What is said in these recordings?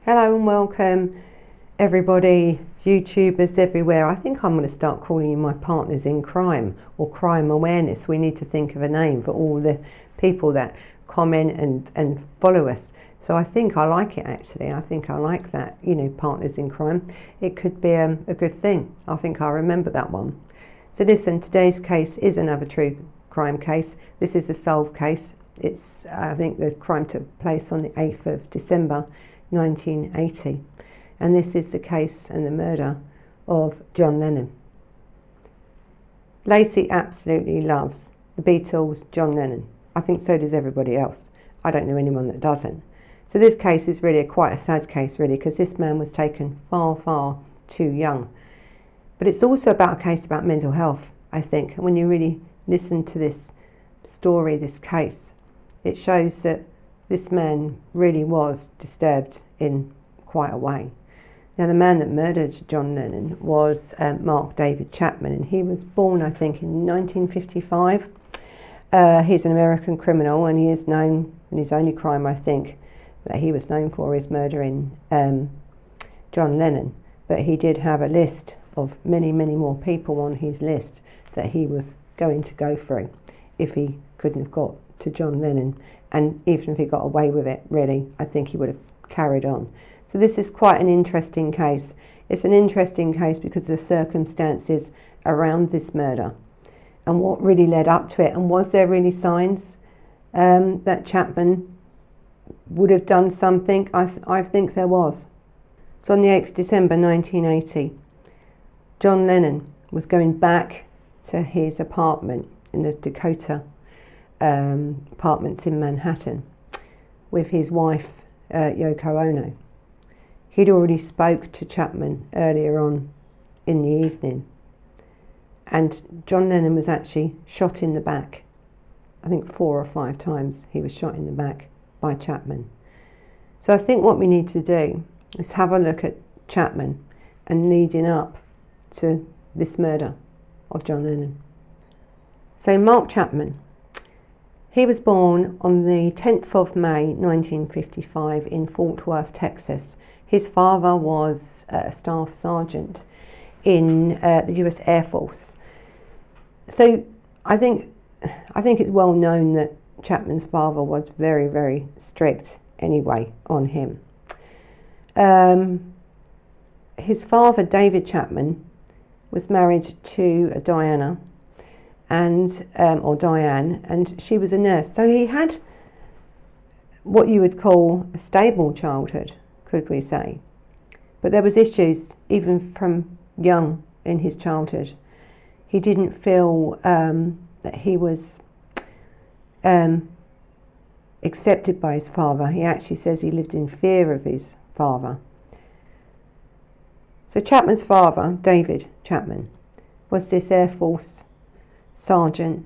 Hello and welcome everybody, YouTubers everywhere. I think I'm going to start calling you my partners in crime or crime awareness. We need to think of a name for all the people that comment and follow us. So I think I like it actually. I think I like that, partners in crime. It could be a good thing. I think I'll remember that one. So listen, today's case is another true crime case. This is a solved case. I think the crime took place on the 8th of December 1980, and this is the case and the murder of John Lennon. Lacey absolutely loves the Beatles, John Lennon. I think so does everybody else. I don't know anyone that doesn't. So this case is really quite a sad case really, because this man was taken far, far too young. But it's also about a case about mental health, I think. And when you really listen to this story, this case, it shows that this man really was disturbed in quite a way. Now, the man that murdered John Lennon was Mark David Chapman, and he was born, I think, in 1955. He's an American criminal, and he is known, and his only crime, I think, that he was known for is murdering John Lennon. But he did have a list of many, many more people on his list that he was going to go through if he couldn't have got to John Lennon. And even if he got away with it, really, I think he would have carried on. So this is quite an interesting case. It's an interesting case because of the circumstances around this murder and what really led up to it. And was there really signs that Chapman would have done something? I think there was. So on the 8th of December 1980, John Lennon was going back to his apartment in the Dakota apartments in Manhattan with his wife Yoko Ono. He'd already spoke to Chapman earlier on in the evening, and John Lennon was actually shot in the back. I think 4 or 5 times he was shot in the back by Chapman. So I think what we need to do is have a look at Chapman and leading up to this murder of John Lennon. So Mark Chapman, he was born on the 10th of May 1955 in Fort Worth, Texas. His father was a staff sergeant in the US Air Force. So I think it's well known that Chapman's father was very, very strict anyway on him. His father, David Chapman, was married to Diana, or Diane, and she was a nurse. So he had what you would call a stable childhood, could we say. But there was issues even from young in his childhood. He didn't feel that he was accepted by his father. He actually says he lived in fear of his father. So Chapman's father, David Chapman, was this Air Force sergeant.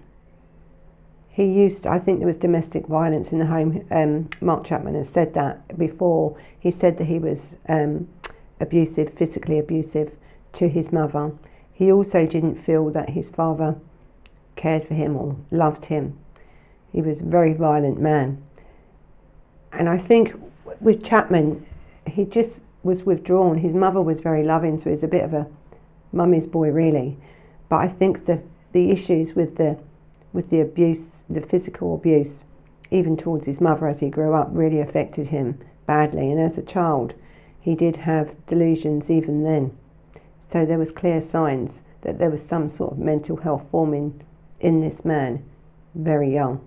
He used, I think there was domestic violence in the home. Mark Chapman has said that before. He said that he was abusive, physically abusive to his mother. He also didn't feel that his father cared for him or loved him. He was a very violent man. And I think with Chapman, he just was withdrawn. His mother was very loving, so he was a bit of a mummy's boy really. But I think the issues with the abuse, the physical abuse, even towards his mother as he grew up, really affected him badly. And as a child, he did have delusions even then. So there was clear signs that there was some sort of mental health forming in this man very young.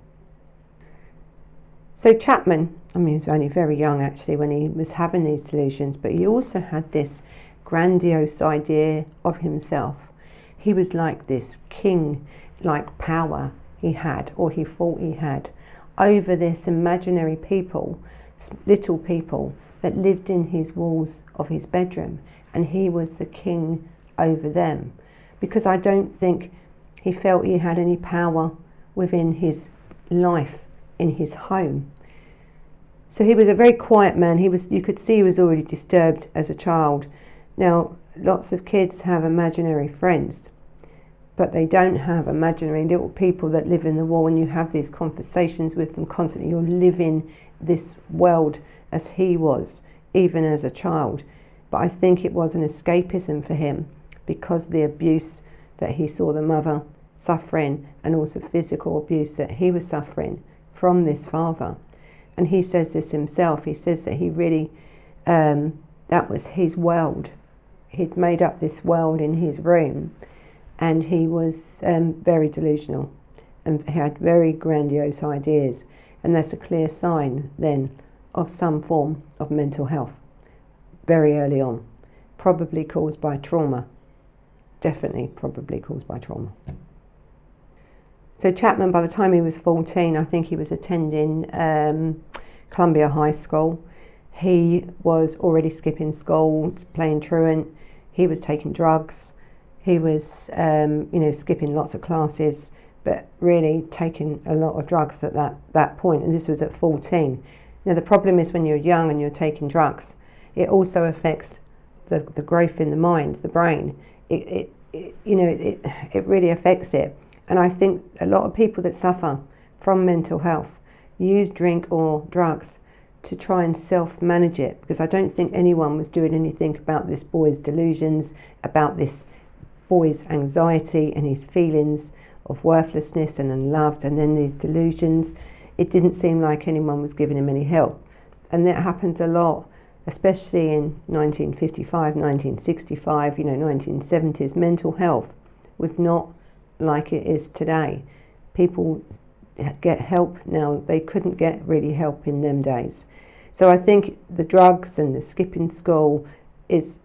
So Chapman, he was only very young actually when he was having these delusions, but he also had this grandiose idea of himself. He was like this king-like power he had, or he thought he had, over this imaginary people, little people that lived in his walls of his bedroom, and he was the king over them. Because I don't think he felt he had any power within his life, in his home. So he was a very quiet man. You could see he was already disturbed as a child. Now, lots of kids have imaginary friends, but they don't have imaginary little people that live in the wall, and you have these conversations with them constantly. You're living this world as he was even as a child. But I think it was an escapism for him because of the abuse that he saw the mother suffering, and also physical abuse that he was suffering from this father. And he says this himself. He says that he really, that was his world. He'd made up this world in his room, and he was very delusional and had very grandiose ideas. And that's a clear sign then of some form of mental health very early on, probably caused by trauma. Definitely probably caused by trauma. So Chapman, by the time he was 14, I think he was attending Columbia High School. He was already skipping school, playing truant. He was taking drugs. He was, skipping lots of classes, but really taking a lot of drugs at that point. And this was at 14. Now the problem is when you're young and you're taking drugs, it also affects the growth in the mind, the brain. It really affects it. And I think a lot of people that suffer from mental health use drink or drugs to try and self-manage it, because I don't think anyone was doing anything about this boy's delusions, about this boy's anxiety and his feelings of worthlessness and unloved, and then these delusions. It didn't seem like anyone was giving him any help. And that happens a lot, especially in 1955, 1965, 1970s. Mental health was not like it is today. People get help now. They couldn't get really help in them days. So I think the drugs and the skipping school is,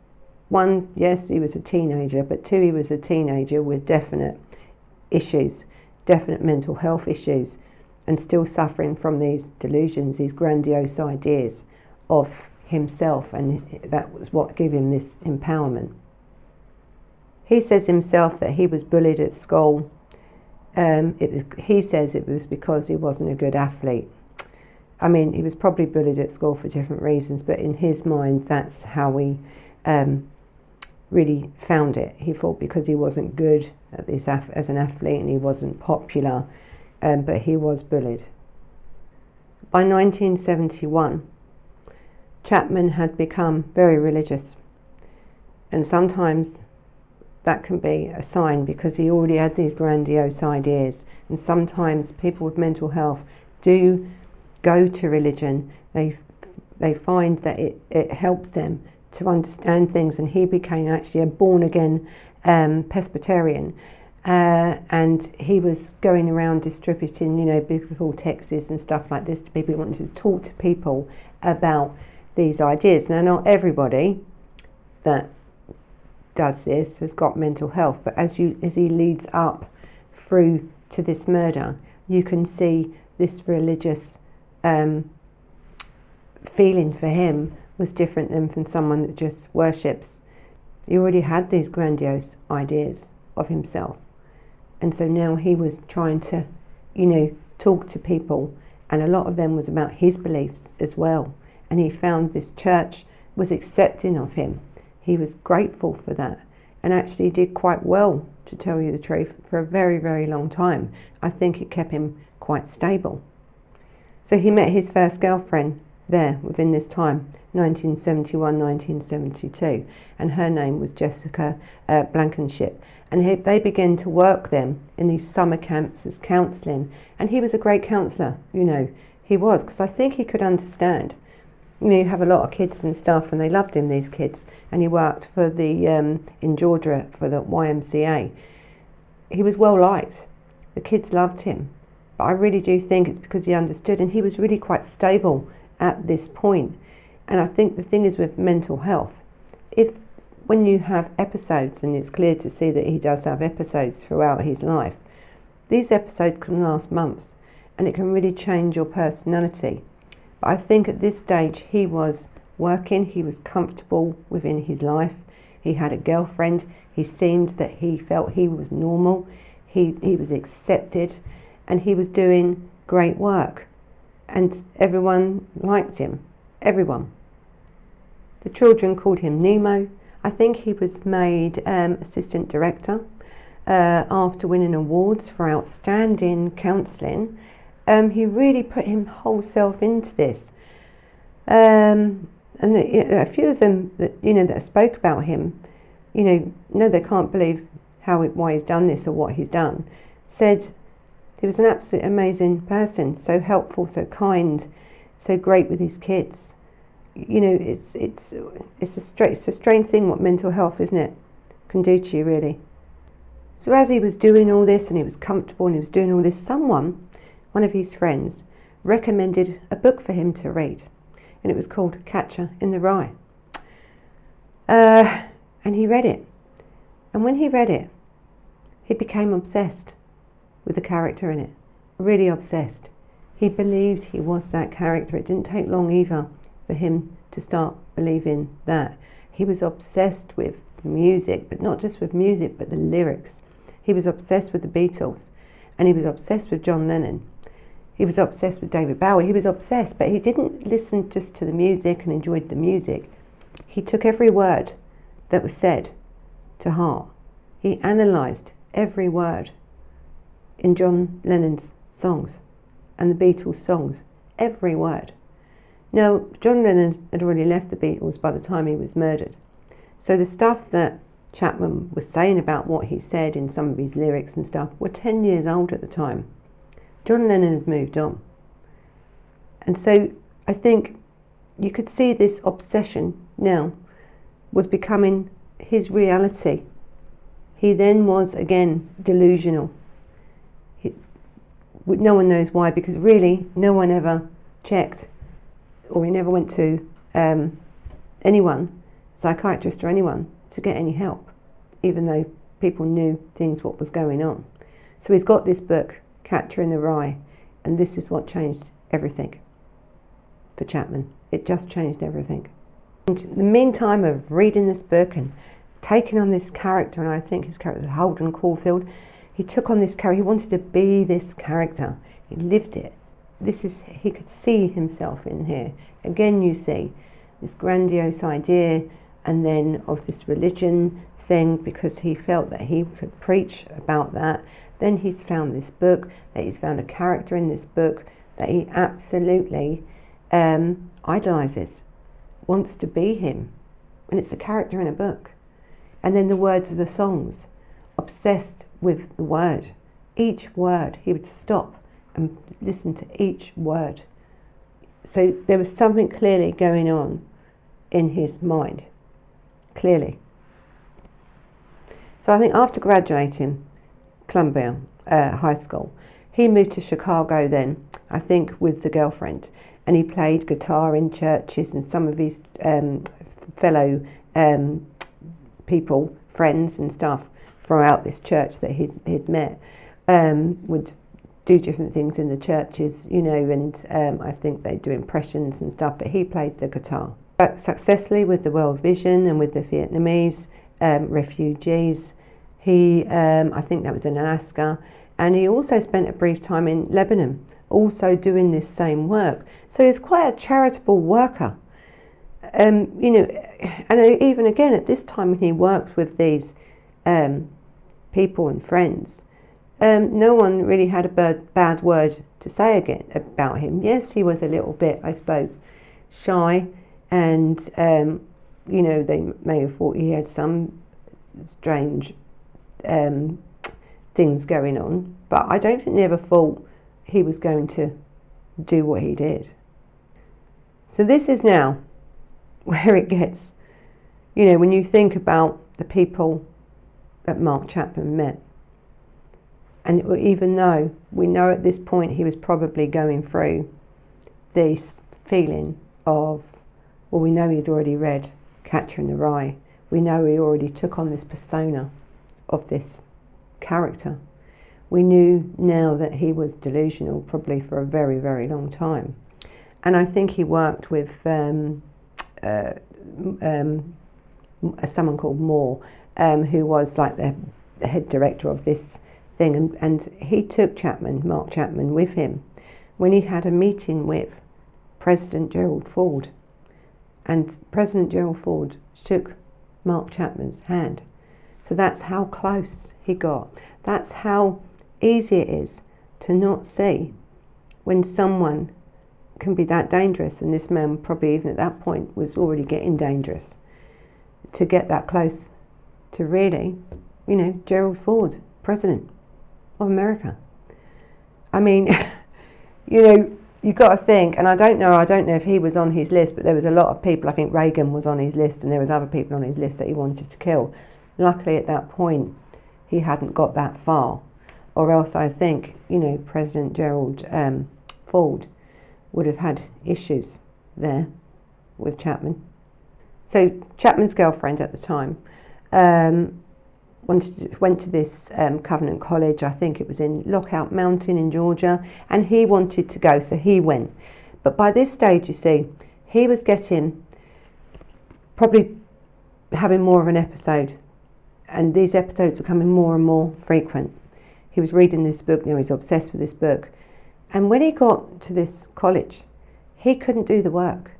one, yes, he was a teenager, but two, he was a teenager with definite issues, definite mental health issues, and still suffering from these delusions, these grandiose ideas of himself, and that was what gave him this empowerment. He says himself that he was bullied at school. He says it was because he wasn't a good athlete. I mean, he was probably bullied at school for different reasons, but in his mind, that's how he really found it. He thought because he wasn't good at this as an athlete and he wasn't popular, but he was bullied. By 1971, Chapman had become very religious, and sometimes that can be a sign because he already had these grandiose ideas. And sometimes people with mental health do go to religion. They find that it helps them to understand things, and he became actually a born-again Presbyterian, and he was going around distributing biblical texts and stuff like this to people. He wanted to talk to people about these ideas. Now, not everybody that does this has got mental health, but as he leads up through to this murder, you can see this religious feeling for him was different than from someone that just worships. He already had these grandiose ideas of himself, and so now he was trying to talk to people, and a lot of them was about his beliefs as well. And he found this church was accepting of him. He was grateful for that, and actually did quite well, to tell you the truth, for a very, very long time. I think it kept him quite stable. So he met his first girlfriend there within this time, 1971, 1972, and her name was Jessica Blankenship. And they began to work then in these summer camps as counselling, and he was a great counsellor, he was, because I think he could understand. You have a lot of kids and stuff, and they loved him, these kids. And he worked for in Georgia for the YMCA. He was well liked. The kids loved him. But I really do think it's because he understood, and he was really quite stable at this point. And I think the thing is with mental health, when you have episodes, and it's clear to see that he does have episodes throughout his life, these episodes can last months, and it can really change your personality. But I think at this stage he was working, he was comfortable within his life, he had a girlfriend, he seemed that he felt he was normal, he was accepted, and he was doing great work, and everyone liked him, everyone. The children called him Nemo. I think he was made assistant director after winning awards for outstanding counselling. He really put his whole self into this. And And a few of them that that spoke about him, no, they can't believe why he's done this or what he's done. Said he was an absolute amazing person, so helpful, so kind, so great with his kids. It's a strange thing what mental health, isn't it, can do to you, really. So as he was doing all this and he was comfortable and he was doing all this, one of his friends, recommended a book for him to read, and it was called Catcher in the Rye. And he read it, and when he read it, he became obsessed with the character in it, really obsessed. He believed he was that character. It didn't take long either for him to start believing that. He was obsessed with music, but not just with music, but the lyrics. He was obsessed with the Beatles, and he was obsessed with John Lennon. He was obsessed with David Bowie. He was obsessed, but he didn't listen just to the music and enjoyed the music. He took every word that was said to heart. He analysed every word in John Lennon's songs and the Beatles' songs, every word. Now, John Lennon had already left the Beatles by the time he was murdered. So the stuff that Chapman was saying about what he said in some of his lyrics and stuff were 10 years old at the time. John Lennon had moved on. And so I think you could see this obsession now was becoming his reality. He then was again delusional. No one knows why, because really no one ever checked, or he never went to anyone, psychiatrist or anyone, to get any help, even though people knew what was going on. So he's got this book, Catcher in the Rye, and this is what changed everything for Chapman. It just changed everything. In the meantime of reading this book and taking on this character, and I think his character was Holden Caulfield, he took on this character. He wanted to be this character. He lived it. He could see himself in here. Again, you see this grandiose idea, and then of this religion thing, because he felt that he could preach about that. Then he's found this book, that he's found a character in this book that he absolutely idolises, wants to be him, and it's a character in a book. And then the words of the songs, obsessed with the word. Each word, he would stop and listen to each word. So there was something clearly going on in his mind, clearly. So I think after graduating Columbia High School, he moved to Chicago then, I think with the girlfriend, and he played guitar in churches, and some of his fellow people, friends and stuff throughout this church that he'd met would do different things in the churches, and I think they'd do impressions and stuff, but he played the guitar. Worked successfully with the World Vision and with the Vietnamese refugees. I think that was in Alaska, and he also spent a brief time in Lebanon, also doing this same work. So he's quite a charitable worker. And even again at this time when he worked with these people and friends, no one really had a bad word to say again about him. Yes, he was a little bit, I suppose, shy, and they may have thought he had some strange things going on, but I don't think they ever thought he was going to do what he did. So this is now where it gets, when you think about the people that Mark Chapman met, and even though we know at this point he was probably going through this feeling of, well, we know he'd already read Catcher in the Rye, we know he already took on this persona of this character. We knew now that he was delusional probably for a very, very long time. And I think he worked with someone called Moore, who was like the head director of this thing, and he took Mark Chapman with him when he had a meeting with President Gerald Ford, and President Gerald Ford shook Mark Chapman's hand. So that's how close he got. That's how easy it is to not see when someone can be that dangerous, and this man probably even at that point was already getting dangerous to get that close to really, Gerald Ford, President of America. I mean, you've got to think, and I don't know if he was on his list, but there was a lot of people. I think Reagan was on his list, and there was other people on his list that he wanted to kill. Luckily, at that point, he hadn't got that far, or else I think, President Gerald Ford would have had issues there with Chapman. So Chapman's girlfriend at the time went to this Covenant College. I think it was in Lookout Mountain in Georgia, and he wanted to go, so he went. But by this stage, you see, he was probably having more of an episode, and these episodes were becoming more and more frequent. He was reading this book, he's obsessed with this book. And when he got to this college, he couldn't do the work.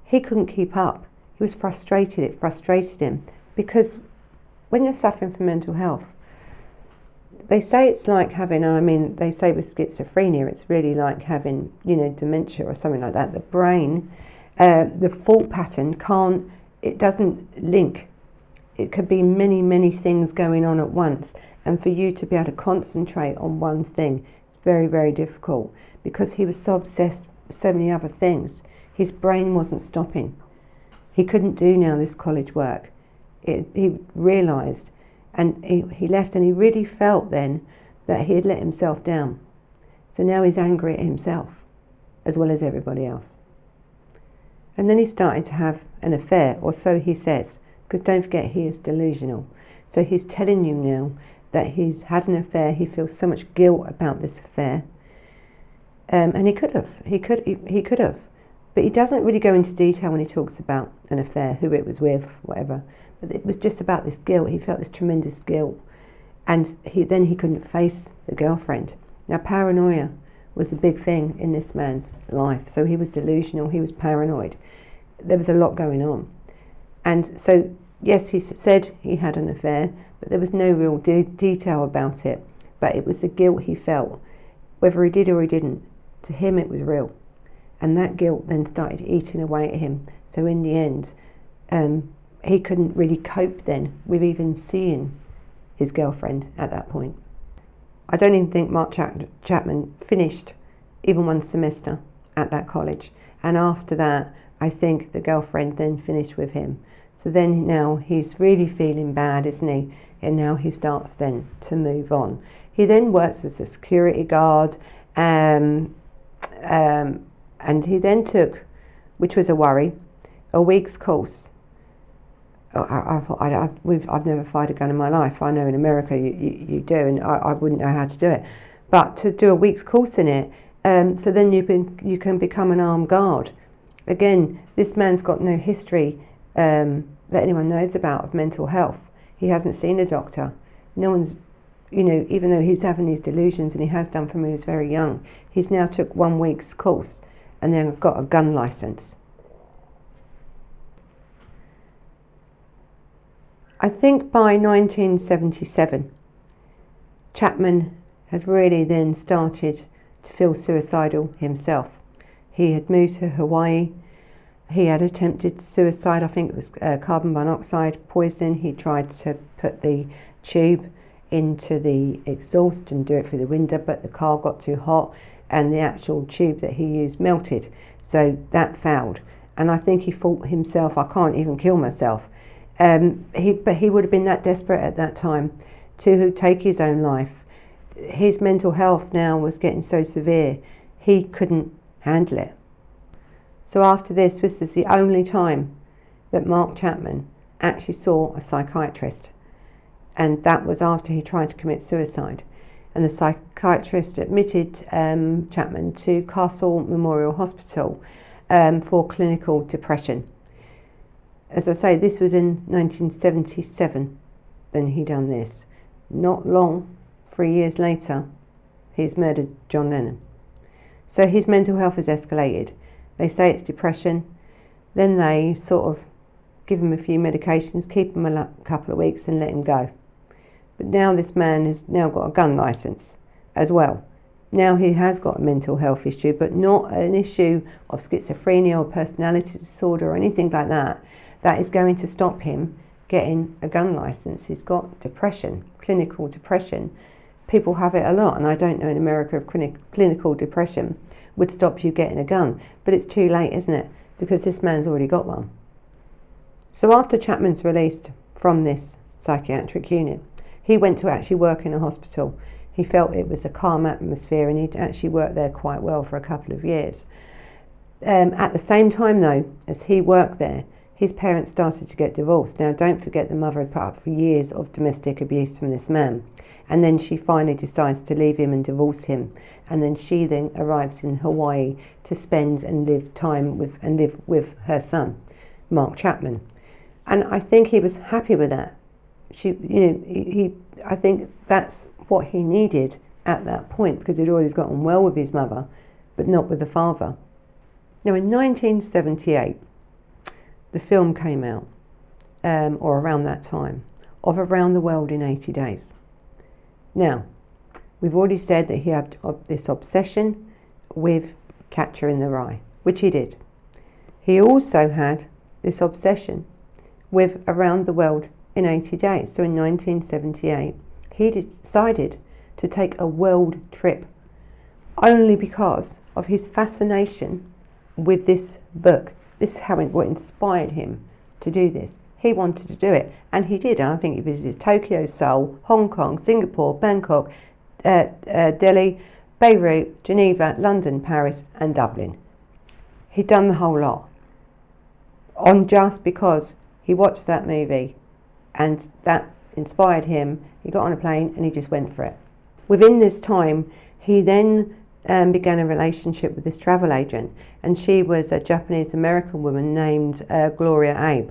He couldn't keep up. He was frustrated. It frustrated him, because when you're suffering from mental health, they say it's like having, they say with schizophrenia, it's really like having, dementia or something like that. The brain, the thought pattern it doesn't link. It could be many, many things going on at once. And for you to be able to concentrate on one thing, it's very, very difficult, because he was so obsessed with so many other things. His brain wasn't stopping. He couldn't do now this college work. He realised, and he left, and he really felt then that he had let himself down. So now he's angry at himself as well as everybody else. And then he started to have an affair, or so he says, because don't forget, he is delusional. So he's telling you now that he's had an affair. He feels so much guilt about this affair, and he could have, but he doesn't really go into detail when he talks about an affair, who it was with, whatever. But it was just about this guilt. He felt this tremendous guilt, and he couldn't face the girlfriend. Now, paranoia was the big thing in this man's life. So he was delusional. He was paranoid. There was a lot going on, and so yes, he said he had an affair, but there was no real detail about it. But it was the guilt he felt, whether he did or he didn't. To him, it was real, and that guilt then started eating away at him. So in the end, he couldn't really cope then with even seeing his girlfriend at that point. I don't even think Mark Chapman finished even one semester at that college. And after that, I think the girlfriend then finished with him. So then now he's really feeling bad, isn't he? And now he starts then to move on. He then works as a security guard, and he then took, which was a worry, a week's course. I've never fired a gun in my life. I know in America you do, and I wouldn't know how to do it. But to do a week's course in it, so then you can become an armed guard. Again, this man's got no history that anyone knows about of mental health. He hasn't seen a doctor. No one's, even though he's having these delusions, and he has done from when he was very young, he's now took 1 week's course and then got a gun license. I think by 1977, Chapman had really then started to feel suicidal himself. He had moved to Hawaii. He had attempted suicide. I think it was carbon monoxide poisoning. He tried to put the tube into the exhaust and do it through the window, but the car got too hot and the actual tube that he used melted. So that failed. And I think he thought himself, I can't even kill myself. But he would have been that desperate at that time to take his own life. His mental health now was getting so severe, he couldn't handle it. So after this is the only time that Mark Chapman actually saw a psychiatrist. And that was after he tried to commit suicide. And the psychiatrist admitted Chapman to Castle Memorial Hospital for clinical depression. As I say, this was in 1977 then he done this. Not long, 3 years later, he's murdered John Lennon. So his mental health has escalated. They say it's depression. Then they sort of give him a few medications, keep him a couple of weeks and let him go. But now this man has now got a gun license as well. Now he has got a mental health issue, but not an issue of schizophrenia or personality disorder or anything like that, that is going to stop him getting a gun license. He's got depression, clinical depression. People have it a lot, and I don't know in America if clinical depression would stop you getting a gun. But it's too late, isn't it? Because this man's already got one. So after Chapman's released from this psychiatric unit, he went to actually work in a hospital. He felt it was a calm atmosphere, and he'd actually worked there quite well for a couple of years. At the same time, though, as he worked there, his parents started to get divorced. Now, don't forget, the mother had put up for years of domestic abuse from this man. And then she finally decides to leave him and divorce him. And then she then arrives in Hawaii to spend and live with her son, Mark Chapman. And I think he was happy with that. I think that's what he needed at that point, because he'd always gotten well with his mother, but not with the father. Now, in 1978, the film came out, or around that time, of Around the World in 80 Days. Now, we've already said that he had this obsession with Catcher in the Rye, which he did. He also had this obsession with Around the World in 80 Days. So in 1978, he decided to take a world trip, only because of his fascination with this book. This is what inspired him to do this. He wanted to do it, and he did. And I think he visited Tokyo, Seoul, Hong Kong, Singapore, Bangkok, Delhi, Beirut, Geneva, London, Paris, and Dublin. He'd done the whole lot, just because he watched that movie, and that inspired him. He got on a plane and he just went for it. Within this time, he then began a relationship with this travel agent, and she was a Japanese American woman named Gloria Abe,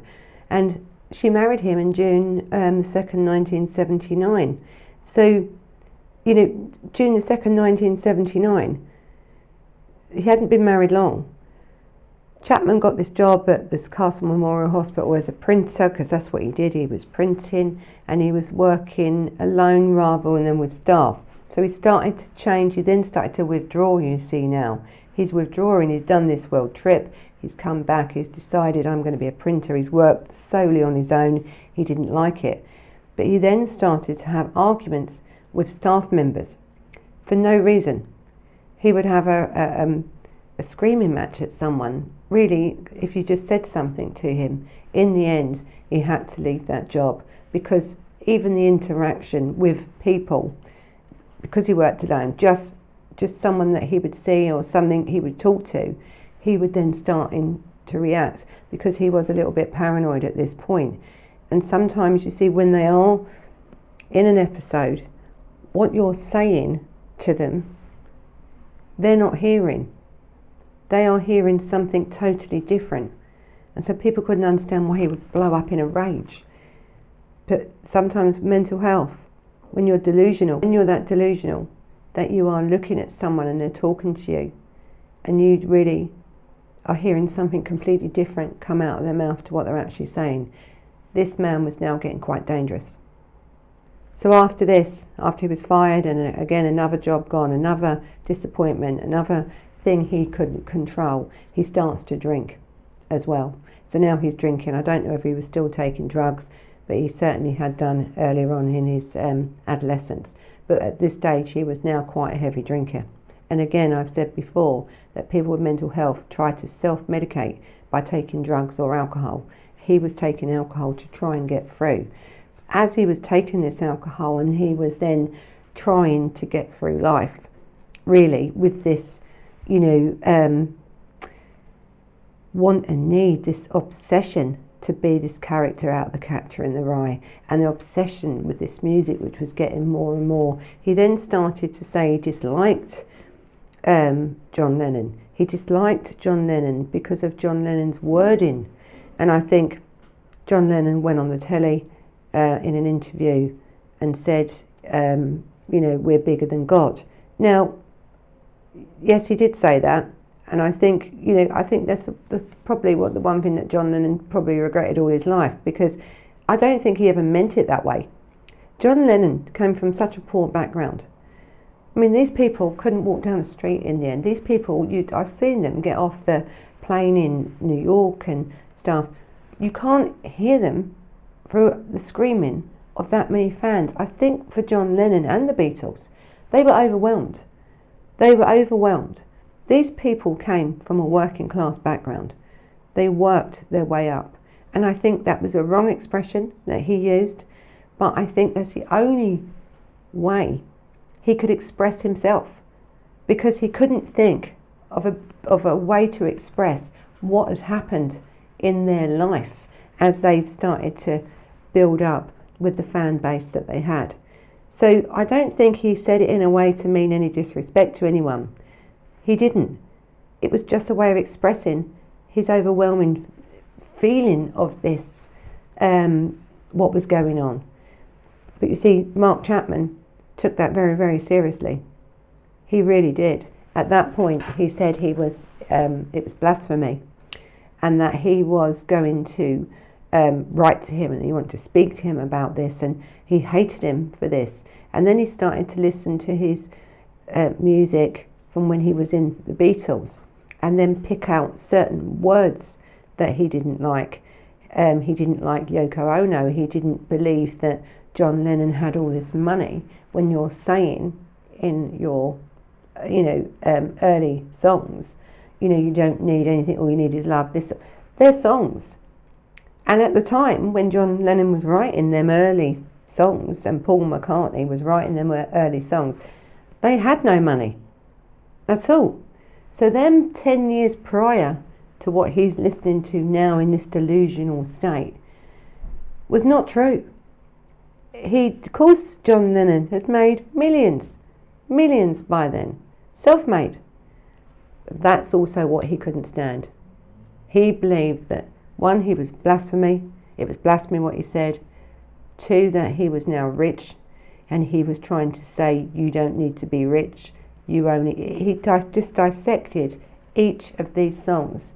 and she married him in June 2nd, 1979. So, June the 2nd, 1979, he hadn't been married long. Chapman got this job at this Castle Memorial Hospital as a printer, because that's what he did. He was printing, and he was working alone rather than with staff. So he started to change. He then started to withdraw, you see now. He's withdrawing. He's done this world trip. He's come back. He's decided, I'm going to be a printer. He's worked solely on his own. He didn't like it. But he then started to have arguments with staff members for no reason. He would have a screaming match at someone. Really, if you just said something to him, in the end, he had to leave that job, because even the interaction with people, because he worked alone, just someone that he would see or something he would talk to, he would then start to react, because he was a little bit paranoid at this point. And sometimes you see, when they are in an episode, what you're saying to them, they're not hearing. They are hearing something totally different. And so people couldn't understand why he would blow up in a rage. But sometimes mental health, when you're delusional, when you're that delusional, that you are looking at someone and they're talking to you, and you really are hearing something completely different come out of their mouth to what they're actually saying. This man was now getting quite dangerous. So after this, after he was fired, and again another job gone, another disappointment, another thing he couldn't control, he starts to drink as well. So now he's drinking. I don't know if he was still taking drugs, but he certainly had done earlier on in his adolescence. But at this stage, he was now quite a heavy drinker. And again, I've said before that people with mental health try to self-medicate by taking drugs or alcohol. He was taking alcohol to try and get through. As he was taking this alcohol, and he was then trying to get through life, really, with this, want and need, this obsession to be this character out of The Catcher in the Rye, and the obsession with this music, which was getting more and more. He then started to say he disliked John Lennon. He disliked John Lennon because of John Lennon's wording. And I think John Lennon went on the telly in an interview and said, we're bigger than God. Now, yes, he did say that. And I think, that's probably the one thing that John Lennon probably regretted all his life, because I don't think he ever meant it that way. John Lennon came from such a poor background. I mean, these people couldn't walk down the street in the end. These people, I've seen them get off the plane in New York and stuff. You can't hear them through the screaming of that many fans. I think for John Lennon and the Beatles, they were overwhelmed. They were overwhelmed. These people came from a working class background. They worked their way up. And I think that was a wrong expression that he used, but I think that's the only way he could express himself, because he couldn't think of a way to express what had happened in their life as they've started to build up with the fan base that they had. So I don't think he said it in a way to mean any disrespect to anyone. He didn't. It was just a way of expressing his overwhelming feeling of this, what was going on. But you see, Mark Chapman took that very, very seriously. He really did. At that point, he said it was blasphemy, and that he was going to write to him, and he wanted to speak to him about this, and he hated him for this. And then he started to listen to his music from when he was in the Beatles, and then pick out certain words that he didn't like. He didn't like Yoko Ono. He didn't believe that John Lennon had all this money. When you're saying in your, early songs, you don't need anything, all you need is love. They're songs. And at the time when John Lennon was writing them early songs, and Paul McCartney was writing them early songs, they had no money at all. So them 10 years prior to what he's listening to now in this delusional state was not true. Of course, John Lennon had made millions by then, self-made. That's also what he couldn't stand. He believed that, one, he was blasphemy. It was blasphemy what he said. Two, that he was now rich, and he was trying to say, you don't need to be rich. He just dissected each of these songs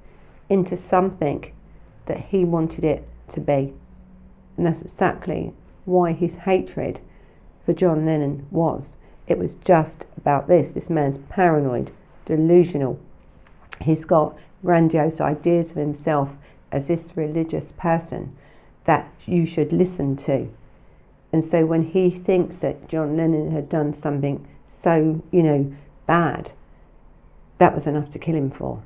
into something that he wanted it to be. And that's exactly why his hatred for John Lennon was. It was just about this. This man's paranoid, delusional. He's got grandiose ideas of himself as this religious person that you should listen to. And so when he thinks that John Lennon had done something so, bad, that was enough to kill him for.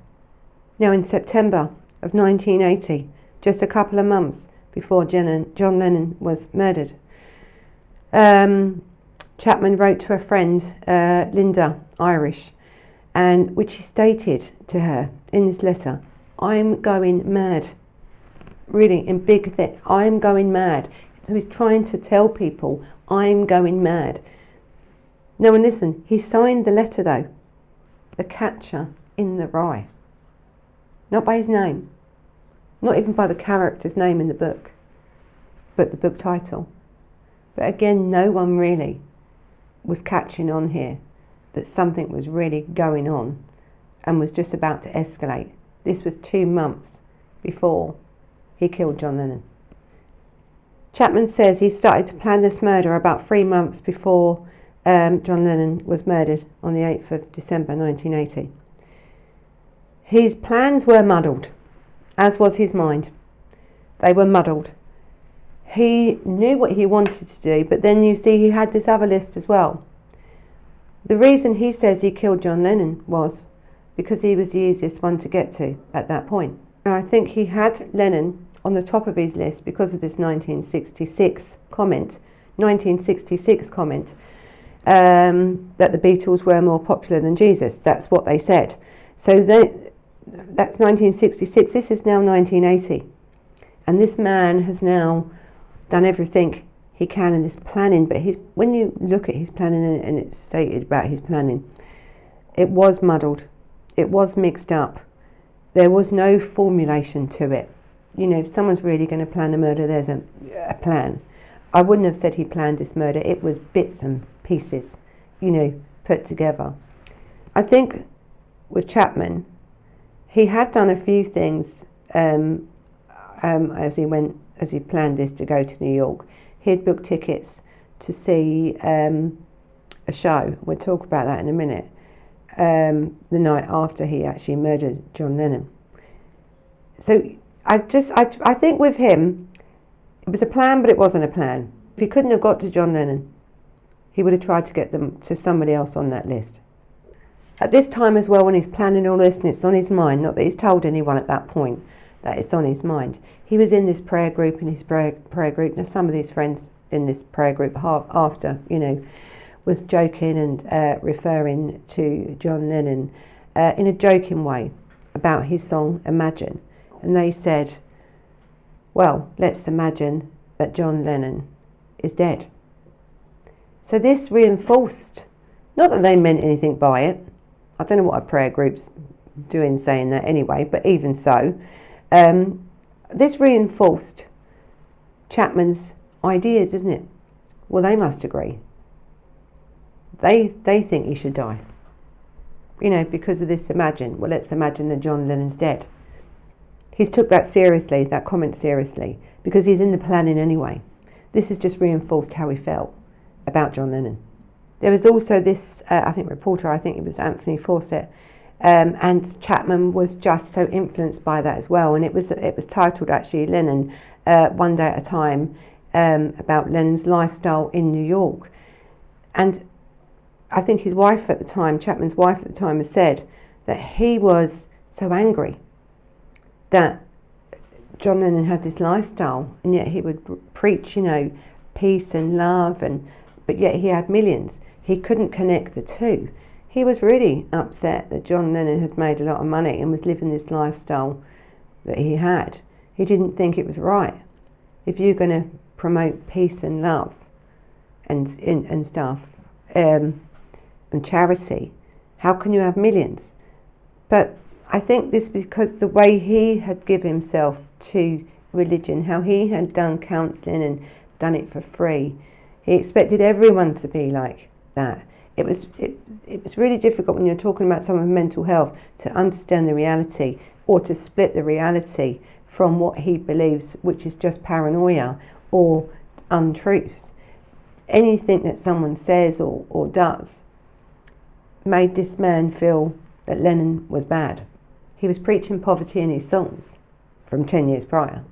Now, in September of 1980, just a couple of months before John Lennon was murdered, Chapman wrote to a friend, Linda, Irish, and which he stated to her in this letter, I'm going mad. Really, in big thing, I'm going mad. So he's trying to tell people, I'm going mad. Now, and listen, he signed the letter though, The Catcher in the Rye. Not by his name, not even by the character's name in the book, but the book title. But again, no one really was catching on here that something was really going on and was just about to escalate. This was 2 months before he killed John Lennon. Chapman says he started to plan this murder about 3 months before John Lennon was murdered on the 8th of December 1980. His plans were muddled, as was his mind. They were muddled. He knew what he wanted to do, but then you see he had this other list as well. The reason he says he killed John Lennon was because he was the easiest one to get to at that point. And I think he had Lennon on the top of his list because of this 1966 comment that the Beatles were more popular than Jesus. That's what they said. So that's 1966. This is now 1980. And this man has now done everything he can in this planning. But when you look at his planning, and it's stated about his planning, it was muddled. It was mixed up. There was no formulation to it. If someone's really going to plan a murder, there's a plan. I wouldn't have said he planned this murder. It was bits and pieces, put together. I think with Chapman, he had done a few things as he planned this to go to New York. He had booked tickets to see a show. We'll talk about that in a minute. The night after he actually murdered John Lennon. So I think with him, it was a plan, but it wasn't a plan. If he couldn't have got to John Lennon, he would have tried to get them to somebody else on that list. At this time as well, when he's planning all this and it's on his mind, not that he's told anyone at that point that it's on his mind, he was in this prayer group, now some of his friends in this prayer group after, was joking and referring to John Lennon in a joking way about his song Imagine. And they said, well, let's imagine that John Lennon is dead. So this reinforced, not that they meant anything by it, I don't know what a prayer group's doing saying that anyway, but even so, this reinforced Chapman's ideas, isn't it? Well, they must agree. They think he should die. Because of this imagine. Well, let's imagine that John Lennon's dead. He's took that seriously, that comment seriously, because he's in the planning anyway. This has just reinforced how he felt about John Lennon. There was also this, reporter, I think it was Anthony Fawcett, and Chapman was just so influenced by that as well. And it was titled actually Lennon, One Day at a Time, about Lennon's lifestyle in New York. And I think his wife at the time, Chapman's wife at the time, has said that he was so angry that John Lennon had this lifestyle, and yet he would preach, peace and love, but yet he had millions. He couldn't connect the two. He was really upset that John Lennon had made a lot of money and was living this lifestyle that he had. He didn't think it was right. If you're going to promote peace and love and stuff, and charity, how can you have millions? But I think this because the way he had given himself to religion, how he had done counselling and done it for free, he expected everyone to be like that. It was really difficult when you're talking about someone's mental health to understand the reality, or to split the reality from what he believes, which is just paranoia or untruths. Anything that someone says or does made this man feel that Lennon was bad. He was preaching poverty in his songs from 10 years prior.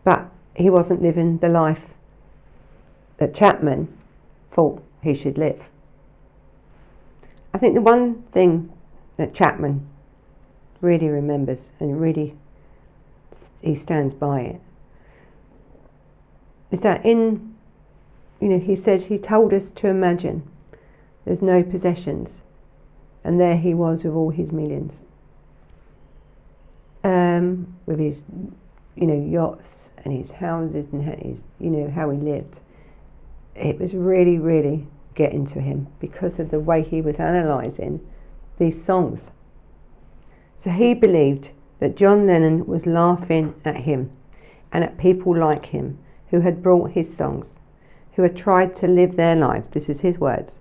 But he wasn't living the life that Chapman thought he should live. I think the one thing that Chapman really remembers, and really he stands by it, is that he said, he told us to imagine there's no possessions, and there he was with all his millions, with his yachts and his houses and his how he lived. It was really, really getting to him because of the way he was analysing these songs. So he believed that John Lennon was laughing at him and at people like him who had brought his songs, who had tried to live their lives, this is his words,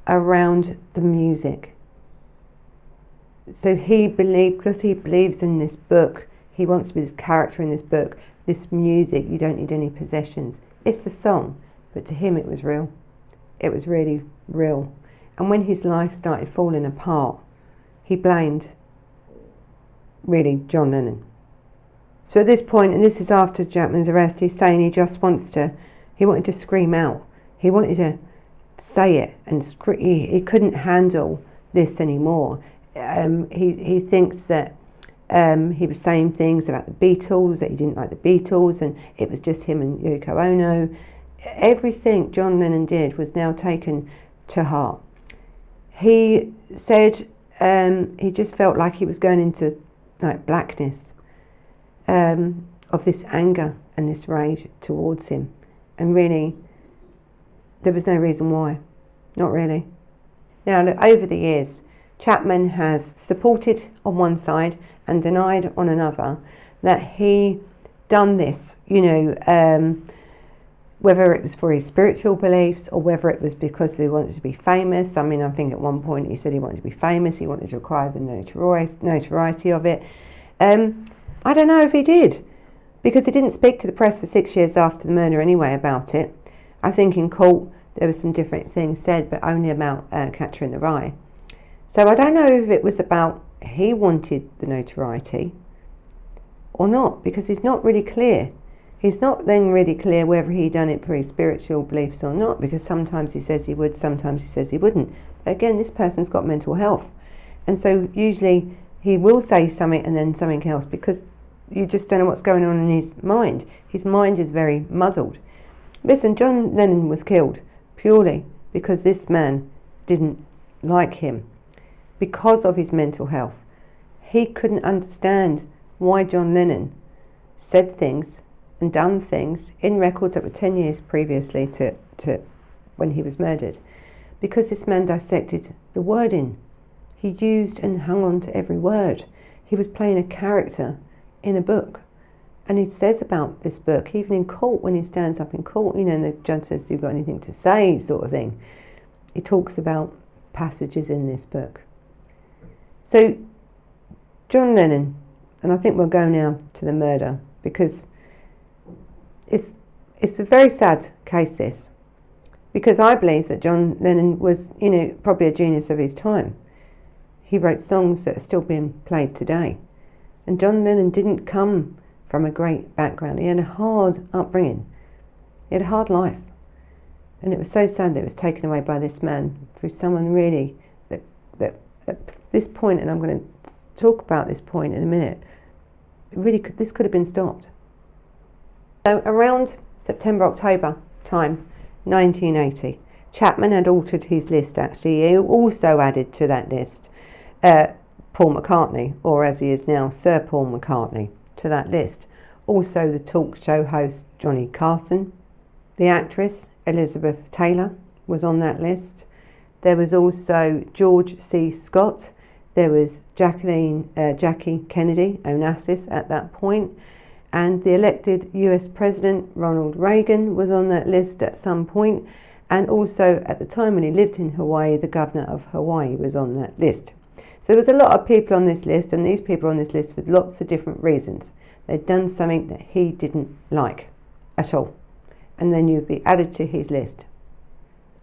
around the music. So he believed, because he believes in this book, he wants to be this character in this book, this music, you don't need any possessions. It's the song, but to him it was real. It was really real. And when his life started falling apart, he blamed really John Lennon. So at this point, and this is after Chapman's arrest, he's saying he wanted to scream out. He wanted to say it, and he couldn't handle this anymore. He thinks that he was saying things about the Beatles, that he didn't like the Beatles, and it was just him and Yoko Ono. Everything John Lennon did was now taken to heart. He said he just felt like he was going into blackness of this anger and this rage towards him, and really there was no reason why, not really. Now look, over the years Chapman has supported on one side and denied on another that he done this, whether it was for his spiritual beliefs or whether it was because he wanted to be famous. I think at one point he said he wanted to be famous, he wanted to acquire the notoriety of it. I don't know if he did, because he didn't speak to the press for 6 years after the murder anyway about it. I think in court there were some different things said, but only about Catcher in the Rye. So I don't know if it was about he wanted the notoriety or not, because he's not really clear. He's not then really clear whether he done it for his spiritual beliefs or not, because sometimes he says he would, sometimes he says he wouldn't. Again, this person's got mental health, and so usually he will say something and then something else, because you just don't know what's going on in his mind. His mind is very muddled. Listen, John Lennon was killed purely because this man didn't like him, because of his mental health. He couldn't understand why John Lennon said things and done things in records that were 10 years previously to when he was murdered, because this man dissected the wording. He used and hung on to every word. He was playing a character in a book, and he says about this book, even in court, when he stands up in court, you know, and the judge says, "Do you got anything to say?" sort of thing. He talks about passages in this book. So John Lennon, and I think we'll go now to the murder, because it's a very sad case, this, because I believe that John Lennon was, you know, probably a genius of his time. He wrote songs that are still being played today. And John Lennon didn't come from a great background. He had a hard upbringing. He had a hard life. And it was so sad that it was taken away by this man, through someone really that at this point, and I'm going to talk about this point in a minute, this could have been stopped. So around September, October time, 1980, Chapman had altered his list actually. He also added to that list Paul McCartney, or as he is now, Sir Paul McCartney, to that list. Also the talk show host Johnny Carson. The actress Elizabeth Taylor was on that list. There was also George C. Scott. There was Jackie Kennedy Onassis at that point. And the elected US President Ronald Reagan was on that list at some point. And also at the time when he lived in Hawaii, the governor of Hawaii was on that list. So there was a lot of people on this list, and these people on this list with lots of different reasons. They'd done something that he didn't like at all. And then you'd be added to his list.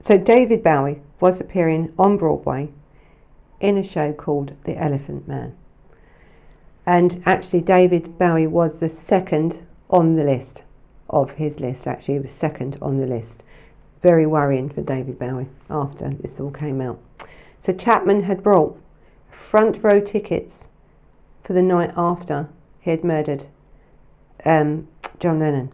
So David Bowie was appearing on Broadway in a show called The Elephant Man. And actually David Bowie was the second on the list of his list. Actually, he was second on the list. Very worrying for David Bowie after this all came out. So Chapman had brought front row tickets for the night after he had murdered John Lennon,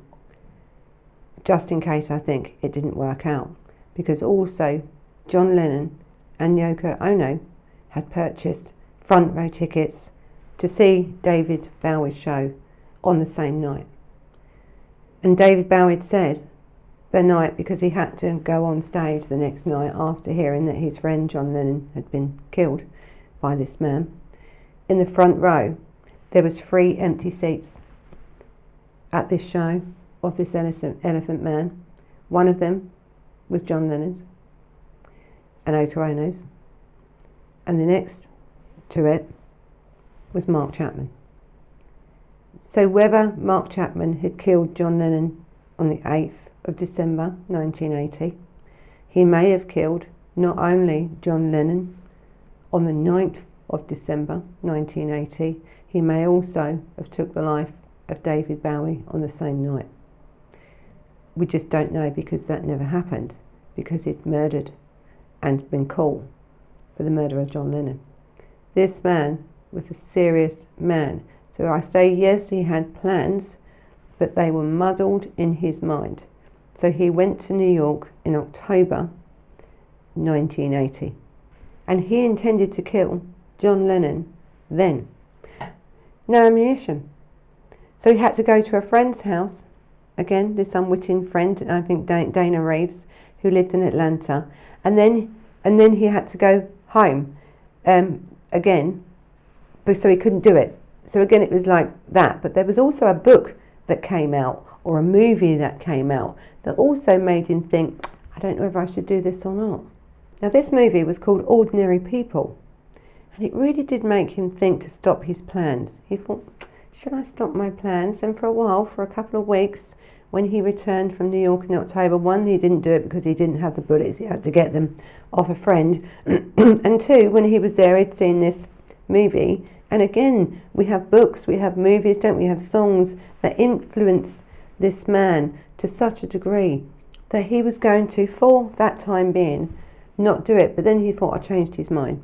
just in case, I think, it didn't work out, because also John Lennon and Yoko Ono had purchased front row tickets to see David Bowie's show on the same night. And David Bowie said the night, because he had to go on stage the next night after hearing that his friend John Lennon had been killed by this man, in the front row there was 3 empty seats at this show of this Elephant Man. One of them was John Lennon's and Yoko Ono's, and the next to it was Mark Chapman. So whether Mark Chapman had killed John Lennon on the 8th of December 1980, he may have killed not only John Lennon on the 9th of December 1980, he may also have took the life of David Bowie on the same night. We just don't know, because that never happened, because he'd murdered and been caught for the murder of John Lennon. This man was a serious man. So I say, yes, he had plans, but they were muddled in his mind. So he went to New York in October 1980, and he intended to kill John Lennon then. No ammunition. So he had to go to a friend's house, again, this unwitting friend, I think Dana Reeves, who lived in Atlanta, and then he had to go home again, but so he couldn't do it. So again, it was like that. But there was also a book that came out, or a movie that came out, that also made him think, I don't know if I should do this or not. Now this movie was called Ordinary People, and it really did make him think to stop his plans. He thought, should I stop my plans? And for a while, for a couple of weeks, when he returned from New York in October. One, he didn't do it because he didn't have the bullets. He had to get them off a friend. And two, when he was there, he'd seen this movie. And again, we have books, we have movies, don't we? Have songs that influence this man to such a degree that he was going to, for that time being, not do it. But then he thought, I changed his mind.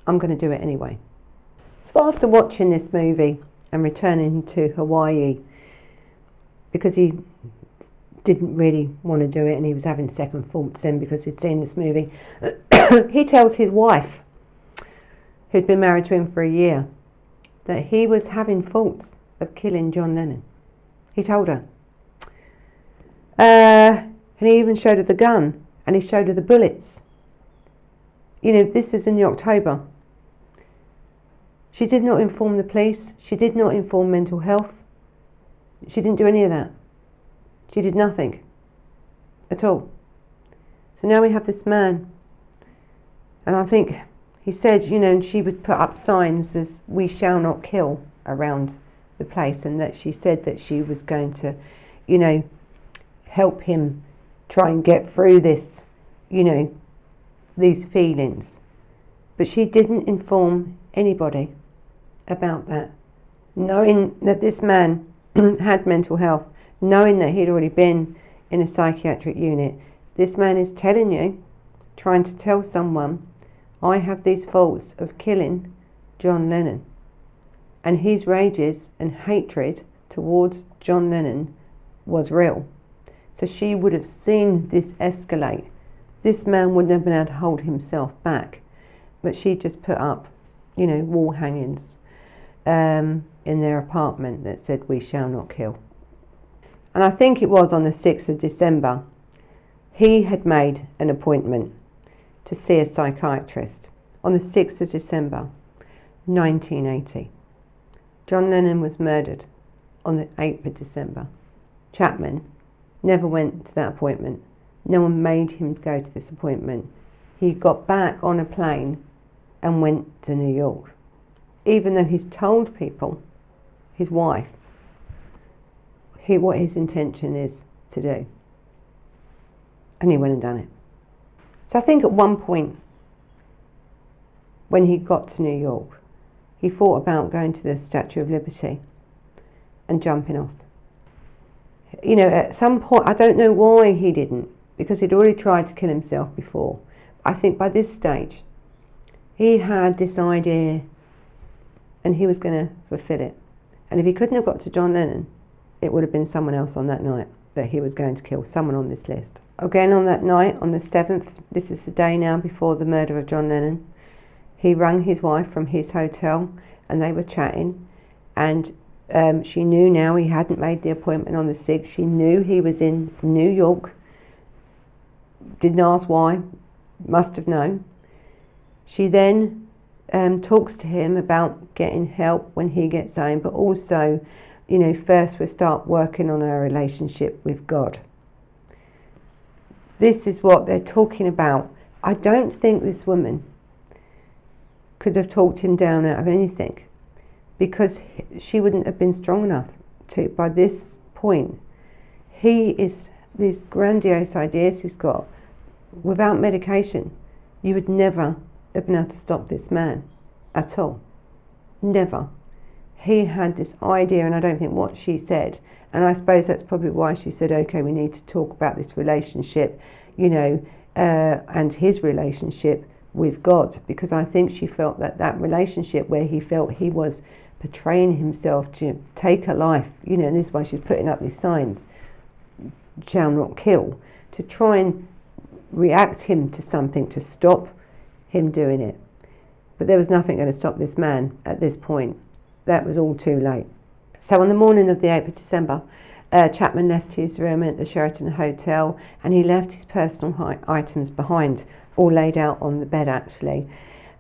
I'm going to do it anyway. So after watching this movie and returning to Hawaii, because he didn't really want to do it and he was having second thoughts then because he'd seen this movie, he tells his wife, who'd been married to him for a year, that he was having thoughts of killing John Lennon. He told her. And he even showed her the gun and he showed her the bullets. You know, this was in the October. She did not inform the police. She did not inform mental health. She didn't do any of that. She did nothing at all. So now we have this man. And I think he said, you know, and she would put up signs as "We shall not kill" around the place, and that she said that she was going to, you know, help him try and get through this, you know, these feelings. But she didn't inform anybody about that, knowing that this man had mental health, knowing that he'd already been in a psychiatric unit. This man is telling you, trying to tell someone, I have these thoughts of killing John Lennon. And his rages and hatred towards John Lennon was real. So she would have seen this escalate. This man wouldn't have been able to hold himself back. But she just put up, you know, wall hangings in their apartment that said, "We shall not kill." And I think it was on the 6th of December, he had made an appointment to see a psychiatrist on the 6th of December, 1980. John Lennon was murdered on the 8th of December. Chapman never went to that appointment. No one made him go to this appointment. He got back on a plane and went to New York, even though he's told people, his wife, what his intention is to do. And he went and done it. So I think at one point, when he got to New York, he thought about going to the Statue of Liberty and jumping off. You know, at some point, I don't know why he didn't, because he'd already tried to kill himself before. I think by this stage, he had this idea and he was going to fulfill it. And if he couldn't have got to John Lennon, it would have been someone else on that night that he was going to kill, someone on this list. Again, on that night, on the 7th, this is the day now before the murder of John Lennon, he rang his wife from his hotel and they were chatting, and she knew now he hadn't made the appointment on the 6th. She knew he was in New York. Didn't ask why, must have known. She then talks to him about getting help when he gets home, but also, you know, first we'll start working on our relationship with God. This is what they're talking about. I don't think this woman could have talked him down out of anything, because she wouldn't have been strong enough to. By this point, he is, these grandiose ideas he's got, without medication, you would never have been able to stop this man at all. Never. He had this idea, and I don't think what she said, and I suppose that's probably why she said, okay, we need to talk about this relationship, you know, and his relationship with God, because I think she felt that that relationship where he felt he was betraying himself to take a life, you know, and this is why she's putting up these signs, shall not kill, to try and react him to something, to stop him doing it. But there was nothing going to stop this man at this point. That was all too late. So on the morning of the 8th of December, Chapman left his room at the Sheraton Hotel, and he left his personal items behind, all laid out on the bed actually.